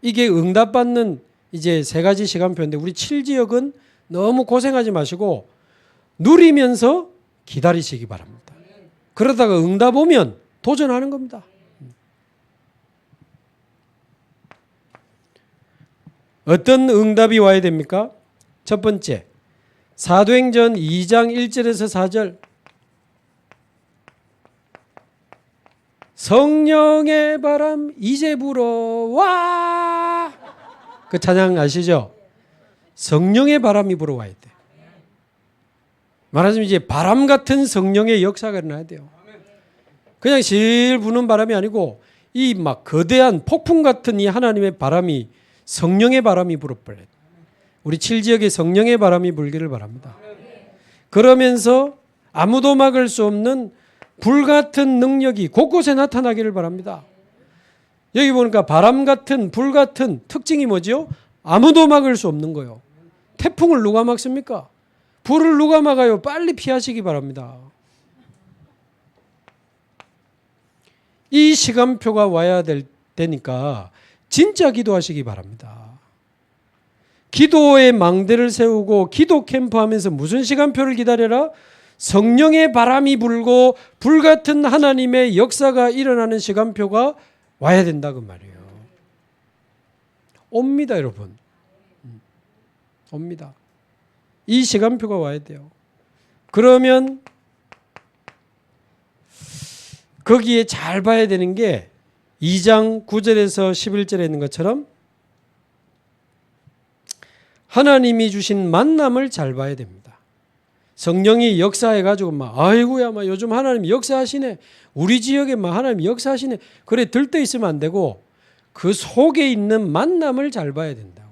이게 응답받는 이제 3가지 시간표인데 우리 7지역은 너무 고생하지 마시고 누리면서 기다리시기 바랍니다. 그러다가 응답 오면 도전하는 겁니다. 어떤 응답이 와야 됩니까? 첫 번째, 사도행전 2장 1절에서 4절. 성령의 바람 이제 불어와. 그 찬양 아시죠? 성령의 바람이 불어와야 돼. 말하자면 이제 바람 같은 성령의 역사가 일어나야 돼요. 그냥 실 부는 바람이 아니고 이 막 거대한 폭풍 같은 이 하나님의 바람이 성령의 바람이 불어버려요. 우리 7지역에 성령의 바람이 불기를 바랍니다. 그러면서 아무도 막을 수 없는 불같은 능력이 곳곳에 나타나기를 바랍니다. 여기 보니까 바람 같은 불 같은 특징이 뭐죠? 아무도 막을 수 없는 거예요. 태풍을 누가 막습니까? 불을 누가 막아요? 빨리 피하시기 바랍니다. 이 시간표가 와야 되니까 진짜 기도하시기 바랍니다. 기도의 망대를 세우고 기도 캠프 하면서 무슨 시간표를 기다려라? 성령의 바람이 불고 불같은 하나님의 역사가 일어나는 시간표가 와야 된다 그 말이에요. 옵니다, 여러분. 옵니다. 이 시간표가 와야 돼요. 그러면 거기에 잘 봐야 되는 게 2장 9절에서 11절에 있는 것처럼 하나님이 주신 만남을 잘 봐야 됩니다. 성령이 역사해가지고 막 아이고야 막 요즘 하나님 역사하시네. 우리 지역에 막 하나님 역사하시네. 그래 들떠 있으면 안 되고 그 속에 있는 만남을 잘 봐야 된다고.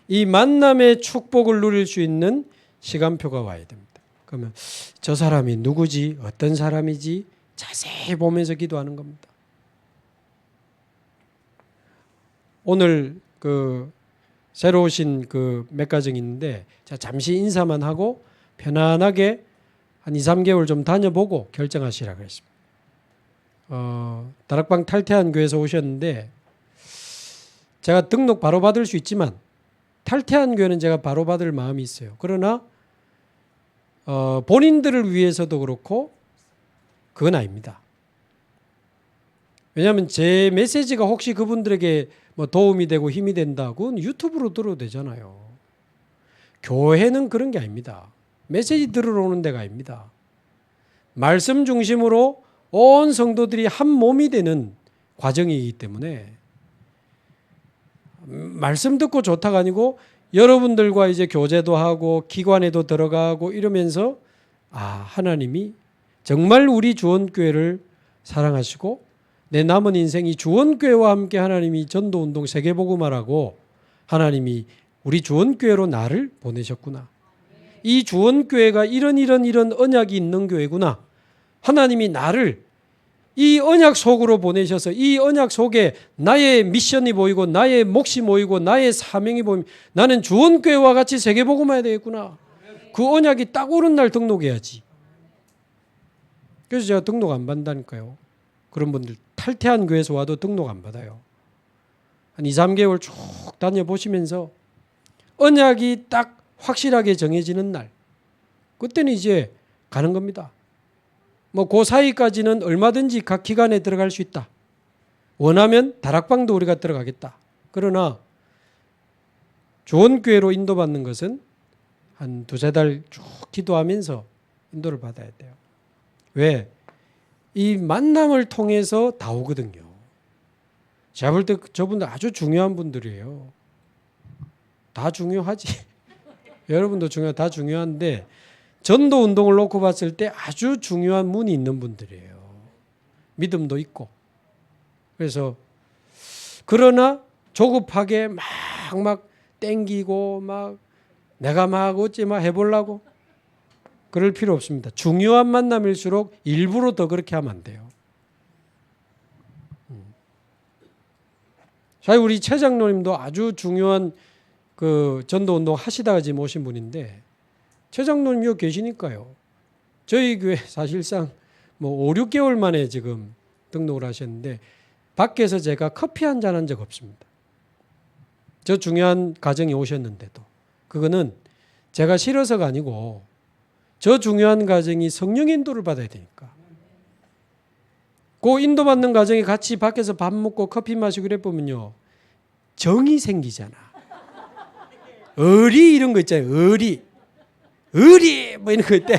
이 만남의 축복을 누릴 수 있는 시간표가 와야 됩니다. 그러면 저 사람이 누구지? 어떤 사람이지? 자세히 보면서 기도하는 겁니다. 오늘 새로 오신 맥가정이 있는데 제가 잠시 인사만 하고 편안하게 한 2, 3개월 좀 다녀보고 결정하시라 그랬습니다. 다락방 탈퇴한 교회에서 오셨는데 제가 등록 바로 받을 수 있지만 탈퇴한 교회는 제가 바로 받을 마음이 있어요. 그러나 본인들을 위해서도 그렇고 그건 아닙니다. 왜냐하면 제 메시지가 혹시 그분들에게 뭐 도움이 되고 힘이 된다. 그건 유튜브로 들어도 되잖아요. 교회는 그런 게 아닙니다. 메시지 들으러 오는 데가 아닙니다. 말씀 중심으로 온 성도들이 한 몸이 되는 과정이기 때문에 말씀 듣고 좋다가 아니고 여러분들과 이제 교제도 하고 기관에도 들어가고 이러면서 하나님이 정말 우리 주원교회를 사랑하시고 내 남은 인생이 주원교회와 함께 하나님이 전도운동 세계복음화라고 하나님이 우리 주원교회로 나를 보내셨구나. 이 주원교회가 이런 언약이 있는 교회구나. 하나님이 나를 이 언약 속으로 보내셔서 이 언약 속에 나의 미션이 보이고 나의 몫이 보이고 나의 사명이 보이면 나는 주원교회와 같이 세계복음화해야 되겠구나. 그 언약이 딱 오른 날 등록해야지. 그래서 제가 등록 안 받는다니까요. 그런 분들 탈퇴한 교회에서 와도 등록 안 받아요. 한 2, 3개월 쭉 다녀보시면서 언약이 딱 확실하게 정해지는 날 그때는 이제 가는 겁니다. 뭐 그 사이까지는 얼마든지 각 기관에 들어갈 수 있다. 원하면 다락방도 우리가 들어가겠다. 그러나 좋은 교회로 인도받는 것은 한 2-3달 쭉 기도하면서 인도를 받아야 돼요. 왜? 이 만남을 통해서 다 오거든요. 제가 볼 때 저분들 아주 중요한 분들이에요. 다 중요하지. 여러분도 다 중요한데 전도 운동을 놓고 봤을 때 아주 중요한 문이 있는 분들이에요. 믿음도 있고. 그래서 그러나 조급하게 막 땡기고 막 내가 막 어찌 막 해보려고 그럴 필요 없습니다. 중요한 만남일수록 일부러 더 그렇게 하면 안 돼요. 사실 우리 최 장로님도 아주 중요한 전도 운동 하시다가 지금 오신 분인데 최 장로님 여기 계시니까요. 저희 교회 사실상 뭐 5, 6개월 만에 지금 등록을 하셨는데 밖에서 제가 커피 한 잔 한 적 없습니다. 저 중요한 가정이 오셨는데도 그거는 제가 싫어서가 아니고 저 중요한 가정이 성령 인도를 받아야 되니까. 그 인도받는 가정이 같이 밖에서 밥 먹고 커피 마시고 그래 보면요. 정이 생기잖아. 의리 이런 거 있잖아요. 의리 뭐 이런 거 있대.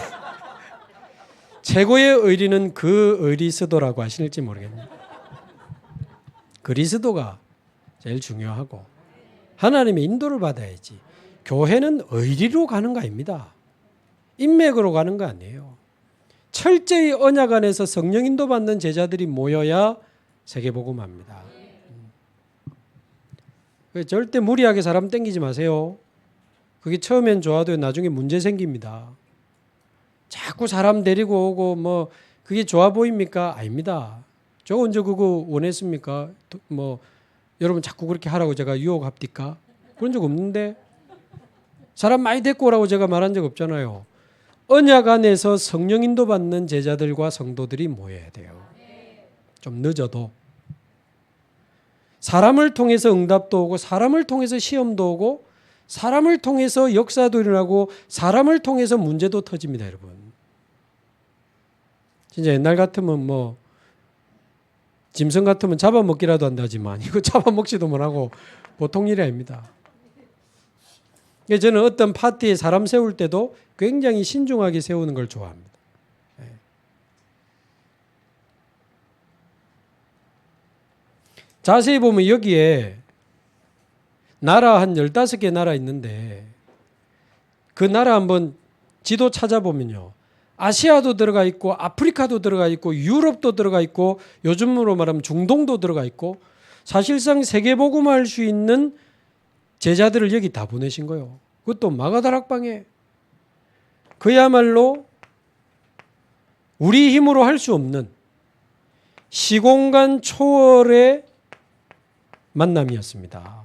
최고의 의리는 그 의리스도라고 하실지 모르겠네요. 그리스도가 제일 중요하고 하나님의 인도를 받아야지. 교회는 의리로 가는 거 아닙니다. 인맥으로 가는 거 아니에요. 철저히 언약 안에서 성령 인도 받는 제자들이 모여야 세계복음합니다. 절대 무리하게 사람 땡기지 마세요. 그게 처음엔 좋아도 나중에 문제 생깁니다. 자꾸 사람 데리고 오고 뭐 그게 좋아 보입니까? 아닙니다. 저 언제 그거 원했습니까? 뭐 여러분 자꾸 그렇게 하라고 제가 유혹합니까? 그런 적 없는데 사람 많이 데리고 오라고 제가 말한 적 없잖아요. 언약 안에서 성령 인도 받는 제자들과 성도들이 모여야 돼요. 좀 늦어도 사람을 통해서 응답도 오고 사람을 통해서 시험도 오고 사람을 통해서 역사도 일어나고 사람을 통해서 문제도 터집니다, 여러분. 진짜 옛날 같으면 뭐 짐승 같으면 잡아먹기라도 한다지만 이거 잡아먹지도 못하고 보통 일이 아닙니다. 저는 어떤 파티에 사람 세울 때도 굉장히 신중하게 세우는 걸 좋아합니다. 자세히 보면 여기에 나라 한 15개 나라 있는데 그 나라 한번 지도 찾아보면요. 아시아도 들어가 있고 아프리카도 들어가 있고 유럽도 들어가 있고 요즘으로 말하면 중동도 들어가 있고 사실상 세계복음할 수 있는 제자들을 여기 다 보내신 거예요. 그것도 마가다락방에. 그야말로 우리 힘으로 할 수 없는 시공간 초월의 만남이었습니다.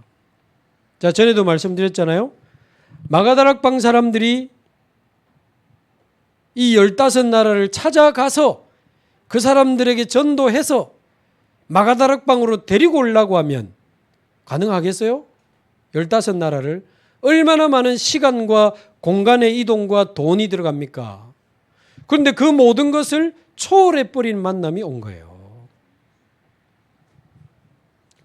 자, 전에도 말씀드렸잖아요. 마가다락방 사람들이 이 15나라를 찾아가서 그 사람들에게 전도해서 마가다락방으로 데리고 오려고 하면 가능하겠어요? 15나라를 얼마나 많은 시간과 공간의 이동과 돈이 들어갑니까? 그런데 그 모든 것을 초월해버린 만남이 온 거예요.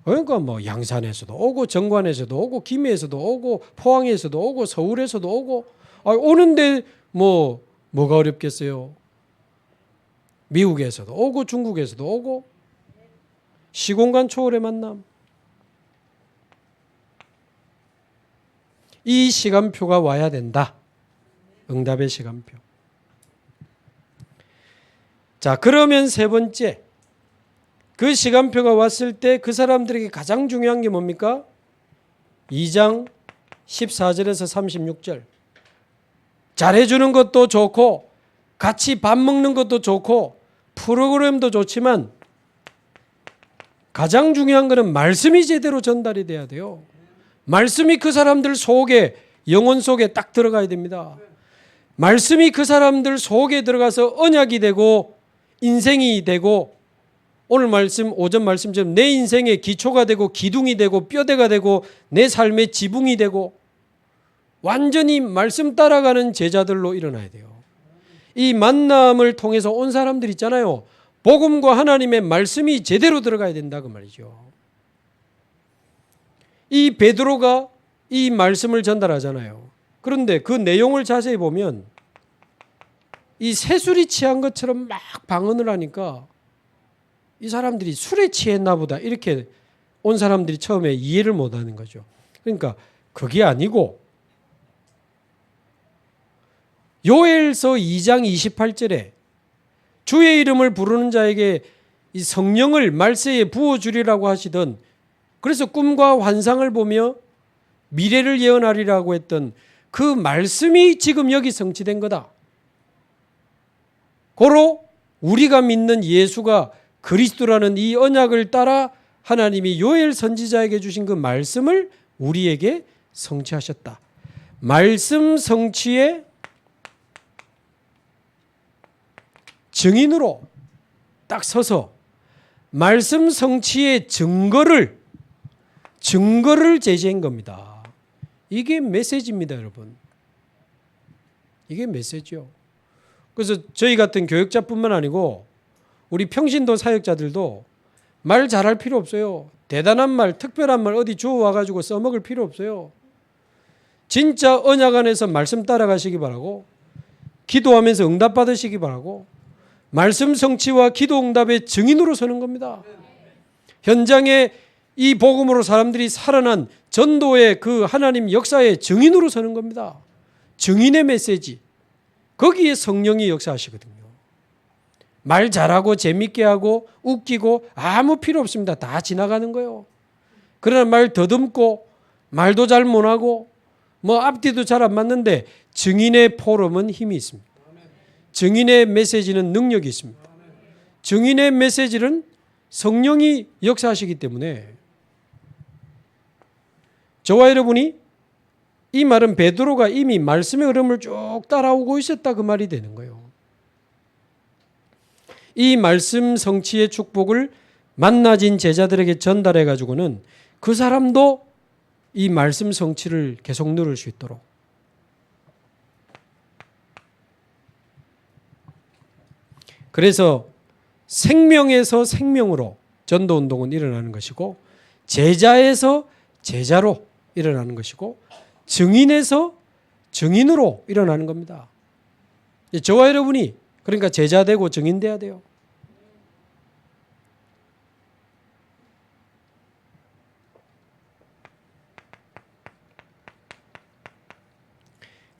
그러니까 뭐 양산에서도 오고 정관에서도 오고 김해에서도 오고 포항에서도 오고 서울에서도 오고 오는데 뭐가 어렵겠어요? 미국에서도 오고 중국에서도 오고 시공간 초월의 만남. 이 시간표가 와야 된다. 응답의 시간표. 자, 그러면 세 번째. 그 시간표가 왔을 때 그 사람들에게 가장 중요한 게 뭡니까? 2장 14절에서 36절. 잘해주는 것도 좋고 같이 밥 먹는 것도 좋고 프로그램도 좋지만 가장 중요한 것은 말씀이 제대로 전달이 돼야 돼요. 말씀이 그 사람들 속에 영혼 속에 딱 들어가야 됩니다. 말씀이 그 사람들 속에 들어가서 언약이 되고 인생이 되고 오늘 말씀 오전 말씀처럼 내 인생의 기초가 되고 기둥이 되고 뼈대가 되고 내 삶의 지붕이 되고 완전히 말씀 따라가는 제자들로 일어나야 돼요. 이 만남을 통해서 온 사람들 있잖아요. 복음과 하나님의 말씀이 제대로 들어가야 된다 그 말이죠. 이 베드로가 이 말씀을 전달하잖아요. 그런데 그 내용을 자세히 보면 이 새술이 취한 것처럼 막 방언을 하니까 이 사람들이 술에 취했나 보다 이렇게 온 사람들이 처음에 이해를 못하는 거죠. 그러니까 그게 아니고 요엘서 2장 28절에 주의 이름을 부르는 자에게 이 성령을 말세에 부어주리라고 하시던 그래서 꿈과 환상을 보며 미래를 예언하리라고 했던 그 말씀이 지금 여기 성취된 거다. 고로 우리가 믿는 예수가 그리스도라는 이 언약을 따라 하나님이 요엘 선지자에게 주신 그 말씀을 우리에게 성취하셨다. 말씀 성취의 증인으로 딱 서서 말씀 성취의 증거를 제시한 겁니다. 이게 메시지입니다, 여러분. 이게 메시지요. 그래서 저희 같은 교육자뿐만 아니고 우리 평신도 사역자들도 말 잘할 필요 없어요. 대단한 말, 특별한 말 어디 주워와가지고 써먹을 필요 없어요. 진짜 언약 안에서 말씀 따라가시기 바라고, 기도하면서 응답 받으시기 바라고, 말씀 성취와 기도 응답의 증인으로 서는 겁니다. 현장에 이 복음으로 사람들이 살아난 전도의 그 하나님 역사의 증인으로 서는 겁니다. 증인의 메시지. 거기에 성령이 역사하시거든요. 말 잘하고 재밌게 하고 웃기고 아무 필요 없습니다. 다 지나가는 거예요. 그러나 말 더듬고 말도 잘 못하고 뭐 앞뒤도 잘 안 맞는데 증인의 포럼은 힘이 있습니다. 증인의 메시지는 능력이 있습니다. 증인의 메시지는 성령이 역사하시기 때문에 저와 여러분이 이 말은 베드로가 이미 말씀의 흐름을 쭉 따라오고 있었다 그 말이 되는 거예요. 이 말씀 성취의 축복을 만나진 제자들에게 전달해 가지고는 그 사람도 이 말씀 성취를 계속 누릴 수 있도록 그래서 생명에서 생명으로 전도운동은 일어나는 것이고 제자에서 제자로 일어나는 것이고 증인에서 증인으로 일어나는 겁니다. 저와 여러분이 그러니까 제자 되고 증인 돼야 돼요.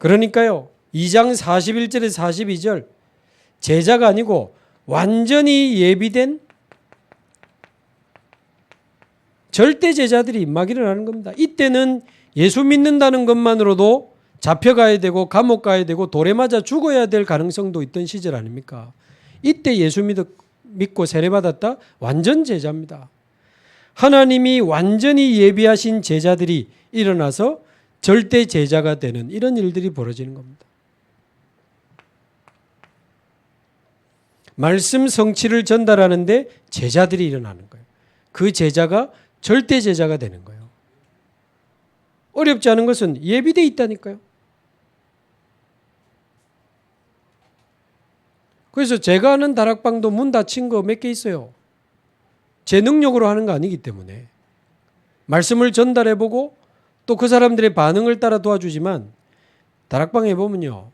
그러니까요. 2장 41절에서 42절 제자가 아니고 완전히 예비된 절대 제자들이 막 일어나는 겁니다. 이때는 예수 믿는다는 것만으로도 잡혀가야 되고 감옥 가야 되고 돌에 맞아 죽어야 될 가능성도 있던 시절 아닙니까? 이때 예수 믿고 세례받았다? 완전 제자입니다. 하나님이 완전히 예비하신 제자들이 일어나서 절대 제자가 되는 이런 일들이 벌어지는 겁니다. 말씀 성취를 전달하는데 제자들이 일어나는 거예요. 그 제자가 절대 제자가 되는 거예요. 어렵지 않은 것은 예비되어 있다니까요. 그래서 제가 아는 다락방도 문 닫힌 거 몇 개 있어요. 제 능력으로 하는 거 아니기 때문에 말씀을 전달해보고 또 그 사람들의 반응을 따라 도와주지만 다락방에 보면요.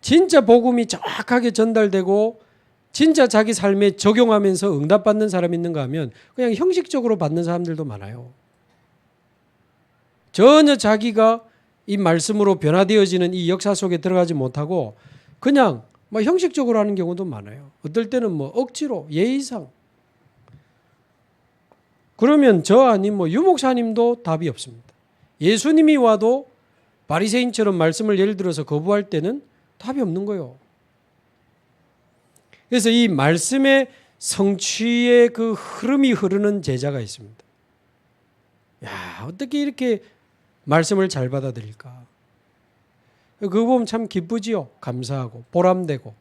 진짜 복음이 정확하게 전달되고 진짜 자기 삶에 적용하면서 응답받는 사람이 있는가 하면 그냥 형식적으로 받는 사람들도 많아요. 전혀 자기가 이 말씀으로 변화되어지는 이 역사 속에 들어가지 못하고 그냥 뭐 형식적으로 하는 경우도 많아요. 어떨 때는 뭐 억지로 예의상. 그러면 저 아닌 뭐 유목사님도 답이 없습니다. 예수님이 와도 바리새인처럼 말씀을 예를 들어서 거부할 때는 답이 없는 거예요. 그래서 이 말씀의 성취의 그 흐름이 흐르는 제자가 있습니다. 야, 어떻게 이렇게 말씀을 잘 받아들일까? 그거 보면 참 기쁘지요. 감사하고 보람되고.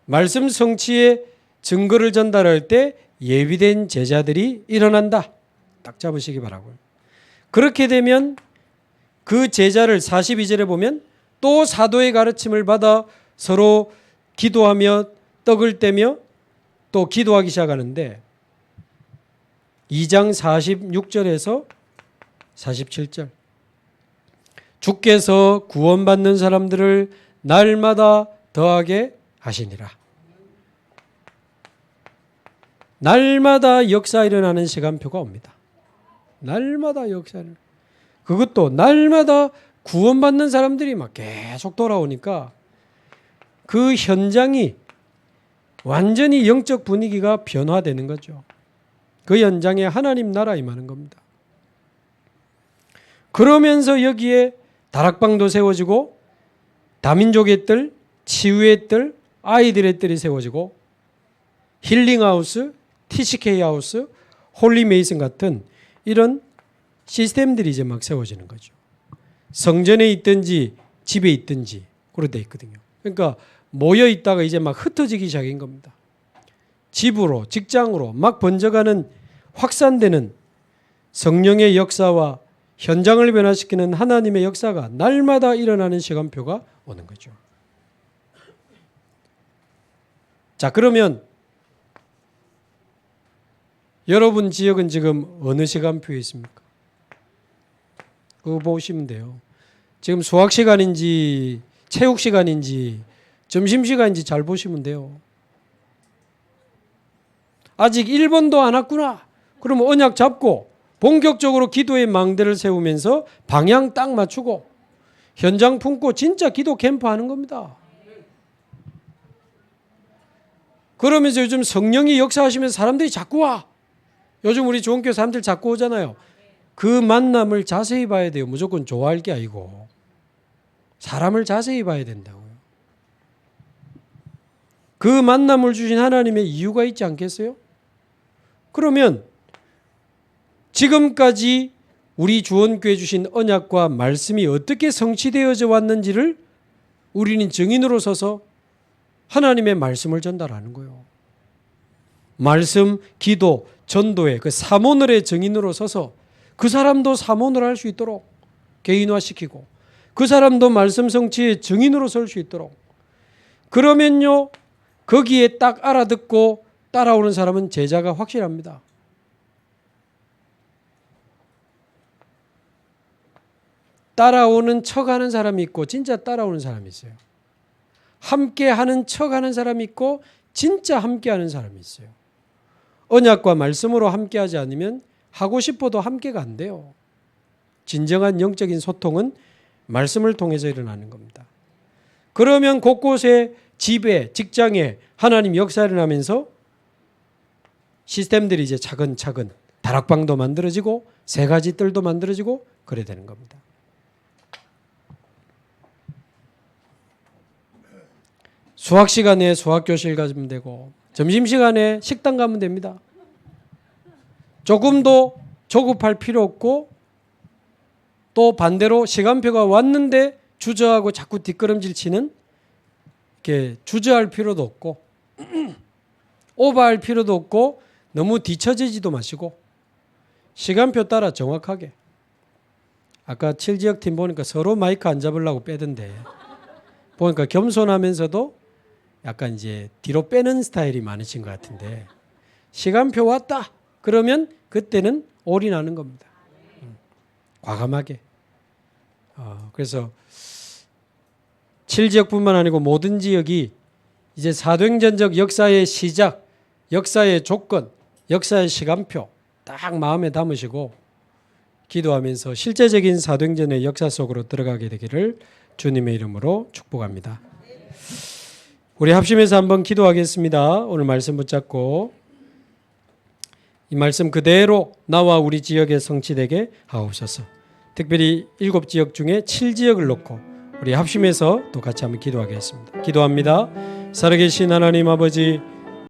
말씀 성취의 증거를 전달할 때 예비된 제자들이 일어난다. 딱 잡으시기 바라고요. 그렇게 되면 그 제자를 42절에 보면 또 사도의 가르침을 받아 서로 기도하며 떡을 떼며 또 기도하기 시작하는데 2장 46절에서 47절 주께서 구원받는 사람들을 날마다 더하게 하시니라. 날마다 역사 일어나는 시간표가 옵니다. 날마다 역사를. 그것도 날마다 구원받는 사람들이 막 계속 돌아오니까 그 현장이 완전히 영적 분위기가 변화되는 거죠. 그 현장에 하나님 나라 임하는 겁니다. 그러면서 여기에 다락방도 세워지고 다민족의 뜰, 치유의 뜰, 아이들의 뜰이 세워지고 힐링하우스, TCK하우스, 홀리메이슨 같은 이런 시스템들이 이제 막 세워지는 거죠. 성전에 있든지 집에 있든지 그렇게 돼 있거든요. 그러니까 모여 있다가 이제 막 흩어지기 시작인 겁니다. 집으로, 직장으로 막 번져가는 확산되는 성령의 역사와 현장을 변화시키는 하나님의 역사가 날마다 일어나는 시간표가 오는 거죠. 자, 그러면 여러분 지역은 지금 어느 시간표에 있습니까? 그거 보시면 돼요. 지금 수학 시간인지 체육 시간인지 점심 시간인지 잘 보시면 돼요. 아직 1번도 안 왔구나. 그러면 언약 잡고 본격적으로 기도의 망대를 세우면서 방향 딱 맞추고 현장 품고 진짜 기도 캠프 하는 겁니다. 그러면서 요즘 성령이 역사하시면서 사람들이 자꾸 와. 요즘 우리 좋은교회 사람들 자꾸 오잖아요. 그 만남을 자세히 봐야 돼요. 무조건 좋아할 게 아니고 사람을 자세히 봐야 된다고요. 그 만남을 주신 하나님의 이유가 있지 않겠어요? 그러면 지금까지 우리 주원교회 주신 언약과 말씀이 어떻게 성취되어져 왔는지를 우리는 증인으로 서서 하나님의 말씀을 전달하는 거예요. 말씀, 기도, 전도의 그 사모늘의 증인으로 서서 그 사람도 사모늘 할 수 있도록 개인화시키고 그 사람도 말씀 성취의 증인으로 설 수 있도록 그러면요 거기에 딱 알아듣고 따라오는 사람은 제자가 확실합니다. 따라오는 척하는 사람이 있고 진짜 따라오는 사람이 있어요. 함께하는 척하는 사람이 있고 진짜 함께하는 사람이 있어요. 언약과 말씀으로 함께하지 않으면 하고 싶어도 함께가 안 돼요. 진정한 영적인 소통은 말씀을 통해서 일어나는 겁니다. 그러면 곳곳에 집에 직장에 하나님 역사 일어나면서 시스템들이 이제 차근차근 다락방도 만들어지고 세 가지 뜰도 만들어지고 그래 되는 겁니다. 수학 시간에 수학 교실 가면 되고 점심 시간에 식당 가면 됩니다. 조금도 조급할 필요 없고 또 반대로 시간표가 왔는데 주저하고 자꾸 뒷걸음질 치는 이렇게 주저할 필요도 없고 오버할 필요도 없고 너무 뒤처지지도 마시고 시간표 따라 정확하게 아까 7지역 팀 보니까 서로 마이크 안 잡으려고 빼던데 보니까 겸손하면서도 약간 이제 뒤로 빼는 스타일이 많으신 것 같은데 시간표 왔다 그러면 그때는 올인하는 겁니다. 과감하게. 그래서 7지역뿐만 아니고 모든 지역이 이제 사도행전적 역사의 시작, 역사의 조건, 역사의 시간표 딱 마음에 담으시고 기도하면서 실제적인 사도행전의 역사 속으로 들어가게 되기를 주님의 이름으로 축복합니다. 우리 합심해서 한번 기도하겠습니다. 오늘 말씀 붙잡고 이 말씀 그대로 나와 우리 지역에 성취되게 하옵소서. 특별히 7지역 중에 7지역을 놓고 우리 합심해서 또 같이 한번 기도하겠습니다. 기도합니다. 살아계신 하나님 아버지